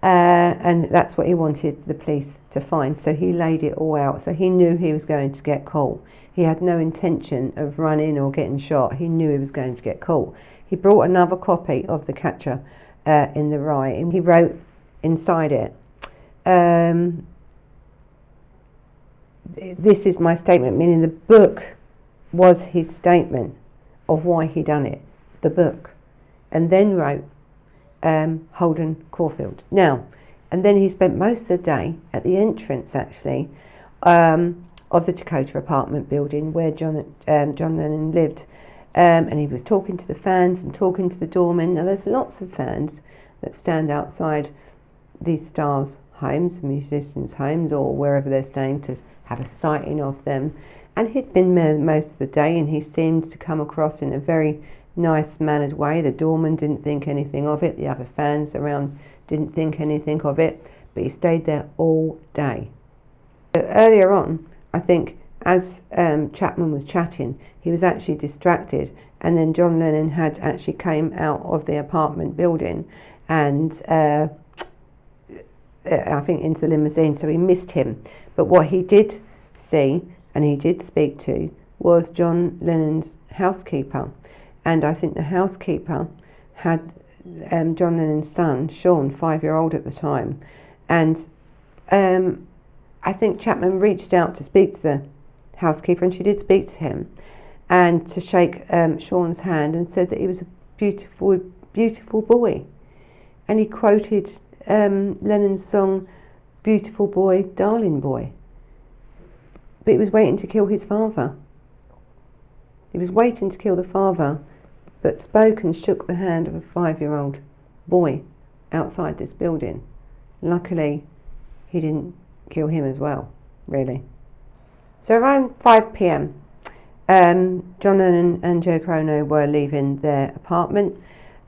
And that's what he wanted the police to find. So he laid it all out. So he knew he was going to get caught. He had no intention of running or getting shot. He knew he was going to get caught. He brought another copy of The Catcher in the Rye, and he wrote inside it, this is my statement, meaning the book was his statement of why he done it, the book, and then wrote Holden Caulfield. Now, and then he spent most of the day at the entrance, actually, of the Dakota apartment building where John Lennon lived, and he was talking to the fans and talking to the doormen. Now, there's lots of fans that stand outside these stars' homes, musicians' homes, or wherever they're staying, to have a sighting of them. And he'd been there most of the day, and he seemed to come across in a very nice mannered way. The doorman didn't think anything of it, the other fans around didn't think anything of it, but he stayed there all day. But earlier on, I think, as Chapman was chatting, he was actually distracted, and then John Lennon had actually came out of the apartment building and I think into the limousine, so he missed him. But what he did see and he did speak to was John Lennon's housekeeper, and I think the housekeeper had John Lennon's son, Sean, 5-year-old at the time, and I think Chapman reached out to speak to the housekeeper, and she did speak to him, and to shake Sean's hand, and said that he was a beautiful, beautiful boy, and he quoted Lennon's song, "Beautiful boy, darling boy." But he was waiting to kill his father. He was waiting to kill the father, but spoke and shook the hand of a 5-year-old boy outside this building. Luckily, he didn't kill him as well, really. So around 5 p.m, John Lennon and Yoko Ono were leaving their apartment.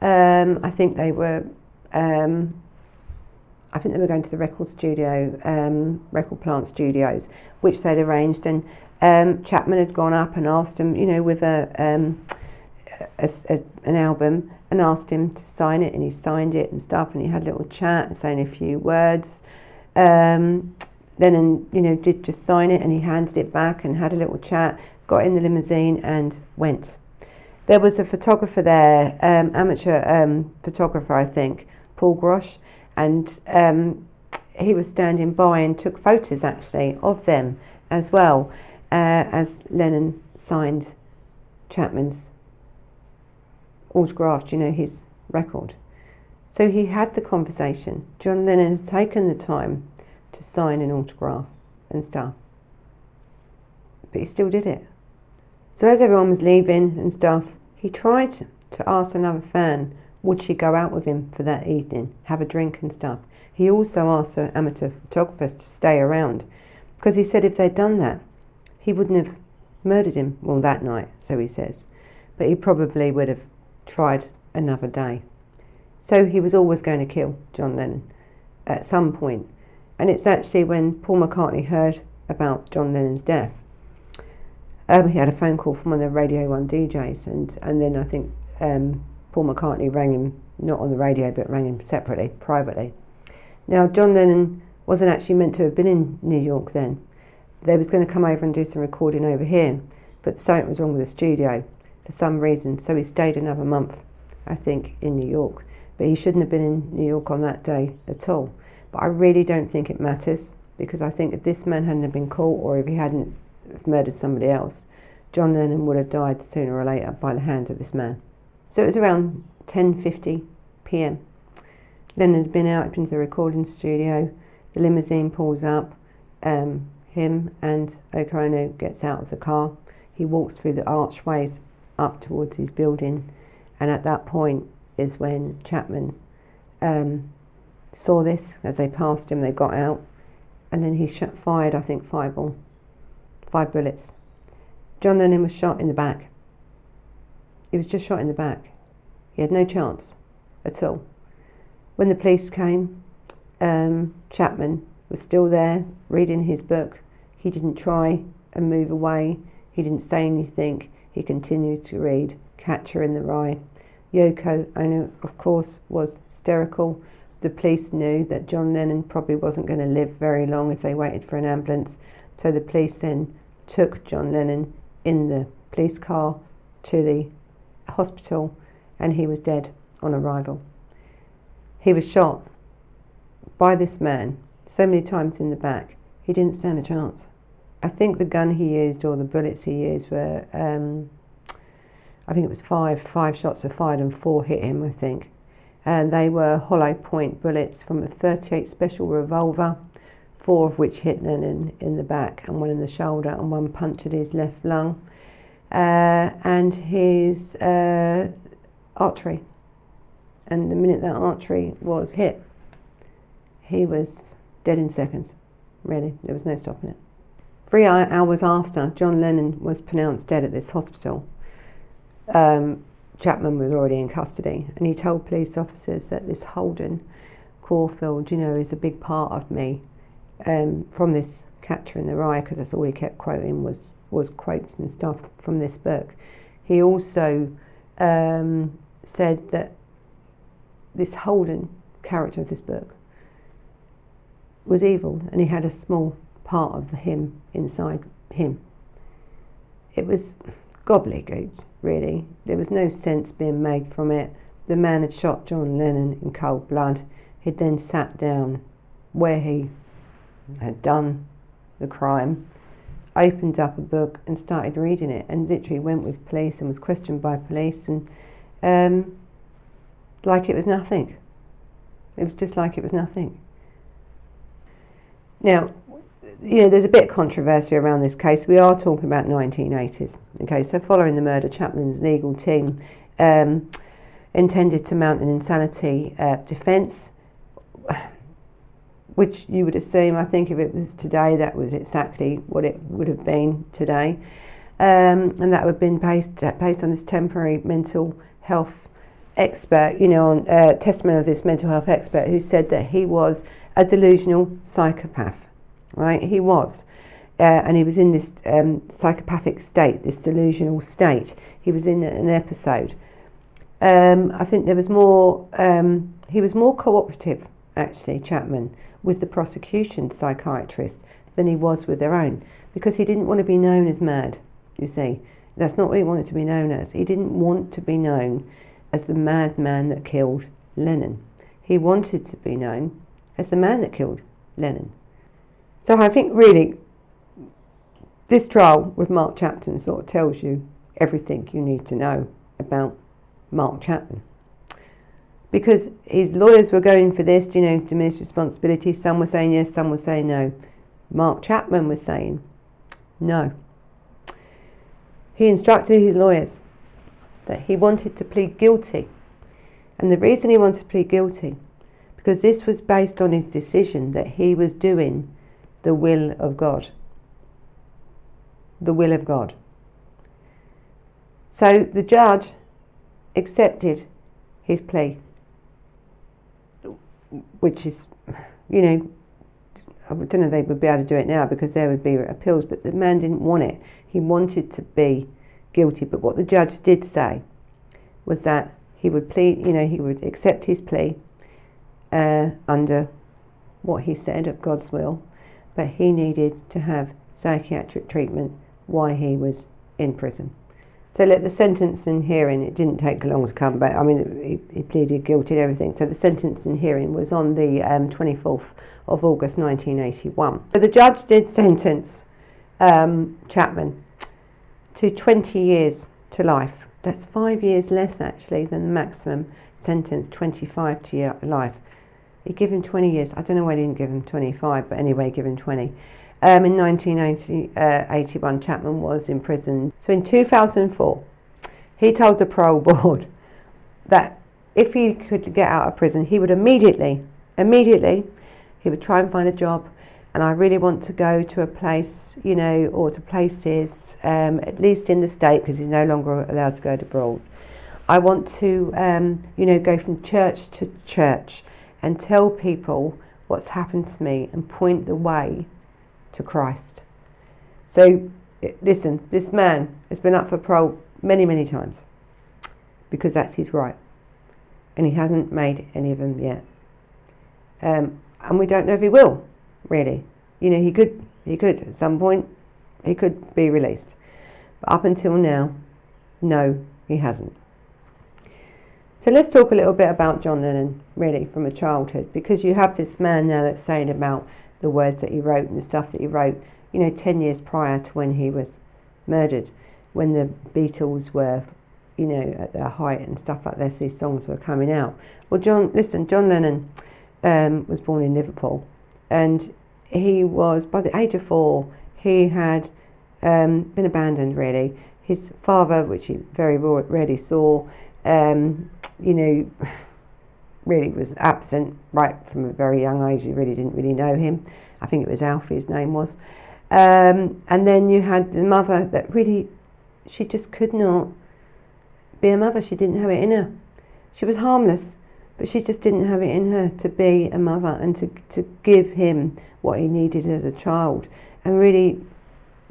I think they were going to the record studio, Record Plant Studios, which they'd arranged, and Chapman had gone up and asked him, with an album, and asked him to sign it, and he signed it and stuff, and he had a little chat, saying a few words. Lennon, did just sign it, and he handed it back and had a little chat, got in the limousine and went. There was a photographer there, amateur photographer, I think, Paul Grosh, and he was standing by and took photos actually of them as well, as Lennon signed Chapman's autographed, his record. So he had the conversation. John Lennon had taken the time to sign an autograph and stuff, but he still did it. So as everyone was leaving and stuff, he tried to ask another fan, would she go out with him for that evening, have a drink and stuff. He also asked the amateur photographers to stay around, because he said if they'd done that, he wouldn't have murdered him, well, that night, so he says, but he probably would have tried another day. So he was always going to kill John Lennon at some point. And it's actually when Paul McCartney heard about John Lennon's death, he had a phone call from one of the Radio 1 DJs, and then I think Paul McCartney rang him, not on the radio, but rang him separately, privately. Now, John Lennon wasn't actually meant to have been in New York then. They was going to come over and do some recording over here, but something was wrong with the studio for some reason, so he stayed another month, I think, in New York. But he shouldn't have been in New York on that day at all. But I really don't think it matters, because I think if this man hadn't been caught, or if he hadn't murdered somebody else, John Lennon would have died sooner or later by the hands of this man. So it was around 10:50 p.m. Lennon had been out into the recording studio. The limousine pulls up. Him and Yoko Ono gets out of the car. He walks through the archways up towards his building, and at that point is when Chapman saw this. As they passed him, they got out, and then he fired, I think, 5 bullets. John Lennon was shot in the back. He was just shot in the back. He had no chance at all. When the police came, Chapman was still there reading his book. He didn't try and move away. He didn't say anything. He continued to read Catcher in the Rye. Yoko Ono, of course, was hysterical. The police knew that John Lennon probably wasn't going to live very long if they waited for an ambulance. So the police then took John Lennon in the police car to the hospital, and he was dead on arrival. He was shot by this man so many times in the back, he didn't stand a chance. I think the gun he used, or the bullets he used, were, I think it was five shots were fired and 4 hit him, I think. And they were hollow point bullets from a .38 special revolver, 4 of which hit Lennon in the back and 1 in the shoulder and 1 punctured his left lung and his artery. And the minute that artery was hit, he was dead in seconds, really. There was no stopping it. 3 hours after John Lennon was pronounced dead at this hospital, Chapman was already in custody, and he told police officers that this Holden Caulfield, is a big part of me, from this Catcher in the Rye, because that's all he kept quoting was quotes and stuff from this book. He also said that this Holden character of this book was evil, and he had a small part of him inside him. It was gobbledygook, really. There was no sense being made from it. The man had shot John Lennon in cold blood. He'd then sat down where he had done the crime, opened up a book and started reading it, and literally went with police and was questioned by police, and like it was nothing. It was just like it was nothing. Now, there's a bit of controversy around this case. We are talking about 1980s. Okay, so following the murder, Chapman's legal team intended to mount an insanity defence, which you would assume, I think if it was today, that was exactly what it would have been today. And that would have been based on this temporary mental health expert, on testimony of this mental health expert, who said that he was a delusional psychopath. Right, he was, and he was in this psychopathic state, this delusional state. He was in an episode. I think there was more. He was more cooperative, actually, Chapman, with the prosecution psychiatrist than he was with their own, because he didn't want to be known as mad. You see, that's not what he wanted to be known as. He didn't want to be known as the madman that killed Lennon. He wanted to be known as the man that killed Lennon. So I think really this trial with Mark Chapman sort of tells you everything you need to know about Mark Chapman. Because his lawyers were going for this, diminished responsibility. Some were saying yes, some were saying no. Mark Chapman was saying no. He instructed his lawyers that he wanted to plead guilty. And the reason he wanted to plead guilty, because this was based on his decision that he was doing the will of God. The will of God. So the judge accepted his plea, which is, I don't know if they would be able to do it now because there would be appeals, but the man didn't want it. He wanted to be guilty. But what the judge did say was that he would plead, he would accept his plea under what he said of God's will, but he needed to have psychiatric treatment while he was in prison. So the sentencing hearing, it didn't take long to come back. He pleaded guilty and everything. So the sentencing hearing was on the 24th of August 1981. So the judge did sentence Chapman to 20 years to life. That's 5 years less actually than the maximum sentence, 25 to life. He gave him 20 years. I don't know why he didn't give him 25, but anyway, give him 20. In 1981, Chapman was in prison. So in 2004, he told the parole board that if he could get out of prison, he would immediately, he would try and find a job. And I really want to go to a place, or to places, at least in the state, because he's no longer allowed to go abroad. I want to, go from church to church and tell people what's happened to me and point the way to Christ. So, listen, this man has been up for parole many, many times because that's his right. And he hasn't made any of them yet. And we don't know if he will, really. He could at some point, he could be released. But up until now, no, he hasn't. So let's talk a little bit about John Lennon, really, from a childhood, because you have this man now that's saying about the words that he wrote and the stuff that he wrote, 10 years prior to when he was murdered, when the Beatles were, at their height and stuff like this, these songs were coming out. Well, John Lennon was born in Liverpool, and he was, by the age of 4, he had been abandoned, really. His father, which he very rarely saw, really was absent right from a very young age. He really didn't really know him. I think it was Alfie, his name was. And then you had the mother that really, she just could not be a mother. She didn't have it in her. She was harmless, but she just didn't have it in her to be a mother and to give him what he needed as a child. And really,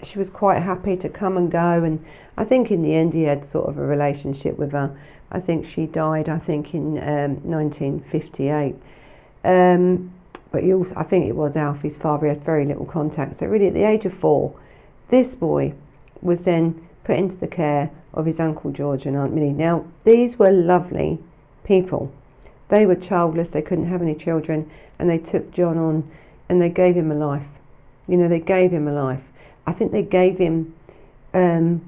she was quite happy to come and go. And I think in the end he had sort of a relationship with her. I think she died, in 1958. But I think it was Alfie's father. He had very little contact. So really, at the age of 4, this boy was then put into the care of his Uncle George and Aunt Minnie. Now, these were lovely people. They were childless. They couldn't have any children. And they took John on and they gave him a life. They gave him a life. I think they gave him the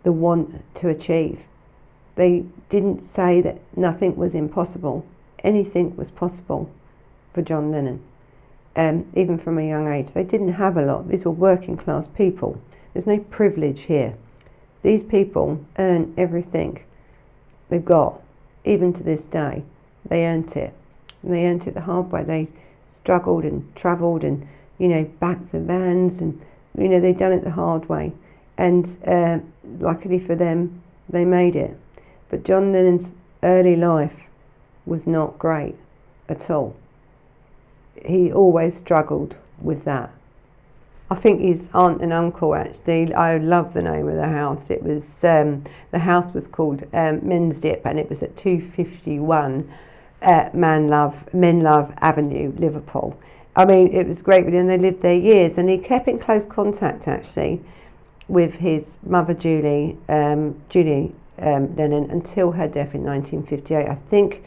want to achieve. They didn't say that nothing was impossible. Anything was possible for John Lennon, even from a young age. They didn't have a lot. These were working class people. There's no privilege here. These people earn everything they've got, even to this day. They earned it. And they earned it the hard way. They struggled and travelled and, backed the vans and, they'd done it the hard way. And luckily for them, they made it. But John Lennon's early life was not great at all. He always struggled with that. I think his aunt and uncle, actually, I love the name of the house. It was the house was called Men's Dip, and it was at 251 Menlove Avenue, Liverpool. I mean, it was great, and they lived there years, and he kept in close contact, actually, with his mother, Julie Lennon, until her death in 1958. I think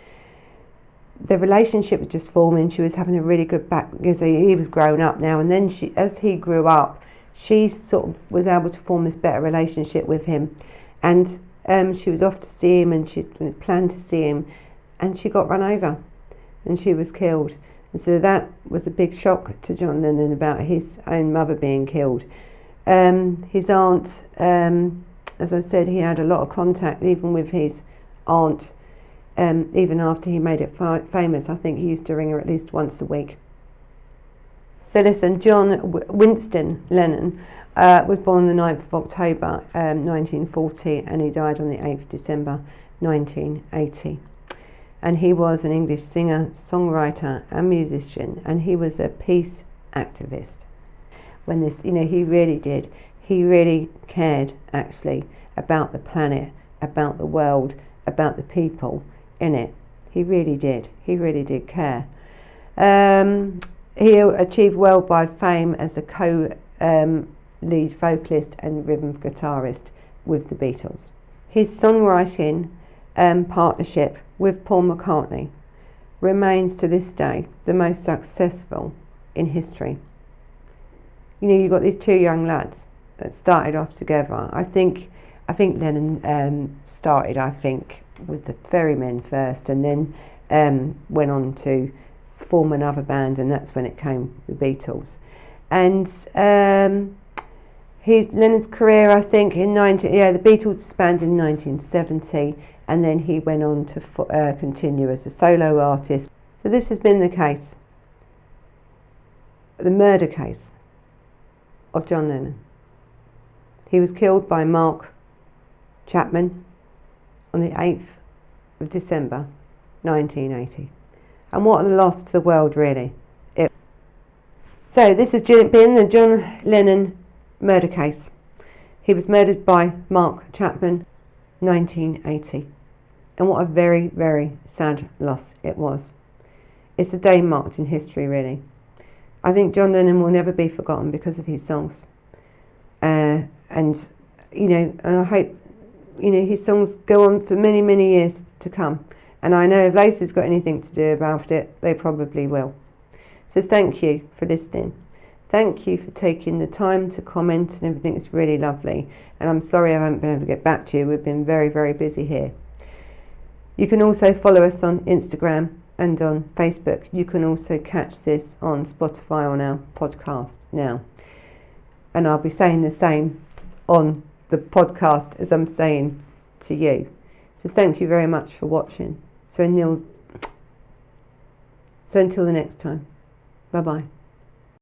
the relationship was just forming. She was having a really good because he was grown up now, and then as he grew up, she sort of was able to form this better relationship with him, and she was off to see him, and she planned to see him, and she got run over, and she was killed. And so that was a big shock to John Lennon about his own mother being killed. His aunt, as I said, he had a lot of contact even with his aunt. Even after he made it famous, I think he used to ring her at least once a week. So listen, John Winston Lennon was born on the 9th of October 1940, and he died on the 8th of December 1980. And he was an English singer, songwriter and musician, and he was a peace activist. When this, he really did. He really cared, actually, about the planet, about the world, about the people in it. He really did. He really did care. He achieved worldwide fame as a co-lead vocalist and rhythm guitarist with the Beatles. His songwriting partnership with Paul McCartney remains to this day the most successful in history. You've got these two young lads that started off together. I think Lennon started, with the Ferrymen first, and then went on to form another band, and that's when it came the Beatles. And Lennon's career, I think, the Beatles disbanded in 1970, and then he went on to continue as a solo artist. So this has been the case, the murder case of John Lennon. He was killed by Mark Chapman on the 8th of December 1980. And what a loss to the world, really. So this has been the John Lennon murder case. He was murdered by Mark Chapman, 1980. And what a very, very sad loss it was. It's a day marked in history, really. I think John Lennon will never be forgotten because of his songs. And I hope, his songs go on for many, many years to come. And I know if Lacey's got anything to do about it, they probably will. So thank you for listening. Thank you for taking the time to comment and everything. It's really lovely. And I'm sorry I haven't been able to get back to you. We've been very, very busy here. You can also follow us on Instagram and on Facebook. You can also catch this on Spotify on our podcast now. And I'll be saying the same on the podcast as I'm saying to you. So thank you very much for watching. So until the next time, bye bye.